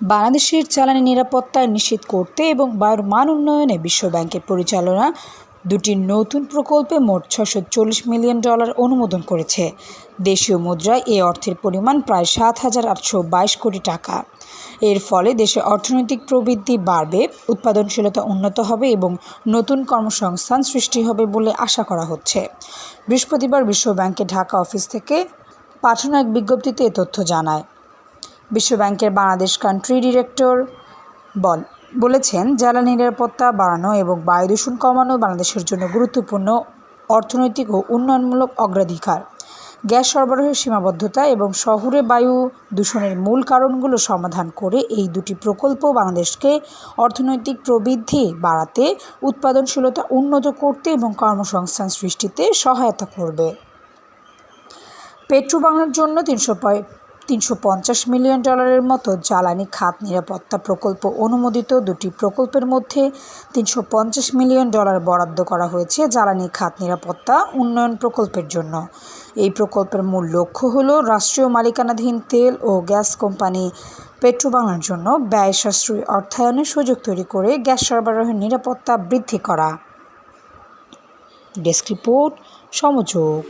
বাংলাদেশের জ্বালানি নিরাপত্তা নিশ্চিত করতে এবং বায়ুর মান উন্নয়নে বিশ্বব্যাংকের পরিচালনা দুটি নতুন প্রকল্পে মোট $640 মিলিয়ন অনুমোদন করেছে। দেশীয় মুদ্রায় এ অর্থের পরিমাণ প্রায় 7,822 কোটি টাকা। এর ফলে দেশে অর্থনৈতিক প্রবৃদ্ধি বাড়বে, উৎপাদনশীলতা উন্নত হবে এবং নতুন কর্মসংস্থান সৃষ্টি হবে বলে আশা করা হচ্ছে। বৃহস্পতিবার বিশ্বব্যাংকের ঢাকা অফিস থেকে পাঠানো এক বিজ্ঞপ্তিতে এ তথ্য জানায়। বিশ্বব্যাংকের বাংলাদেশ কান্ট্রি ডিরেক্টর বলেছেন, জ্বালানি নিরাপত্তা বাড়ানো এবং বায়ু দূষণ কমানো বাংলাদেশের জন্য গুরুত্বপূর্ণ অর্থনৈতিক ও উন্নয়নমূলক অগ্রাধিকার। গ্যাস সরবরাহের সীমাবদ্ধতা এবং শহুরে বায়ু দূষণের মূল কারণগুলো সমাধান করে এই দুটি প্রকল্প বাংলাদেশকে অর্থনৈতিক প্রবৃদ্ধি বাড়াতে, উৎপাদনশীলতা উন্নত করতে এবং কর্মসংস্থান সৃষ্টিতে সহায়তা করবে। পেট্রোবাংলার জন্য $350 মিলিয়ন মতো জ্বালানি খাত নিরাপত্তা প্রকল্প অনুমোদিত। দুটি প্রকল্পের মধ্যে $350 মিলিয়ন বরাদ্দ করা হয়েছে জ্বালানি খাত নিরাপত্তা উন্নয়ন প্রকল্পের জন্য। এই প্রকল্পের মূল লক্ষ্য হল রাষ্ট্রীয় মালিকানাধীন তেল ও গ্যাস কোম্পানি পেট্রোবাংলার জন্য ব্যয় সাশ্রয়ী অর্থায়নের সুযোগ তৈরি করে গ্যাস সরবরাহের নিরাপত্তা বৃদ্ধি করা। Desk report, সমযোগ।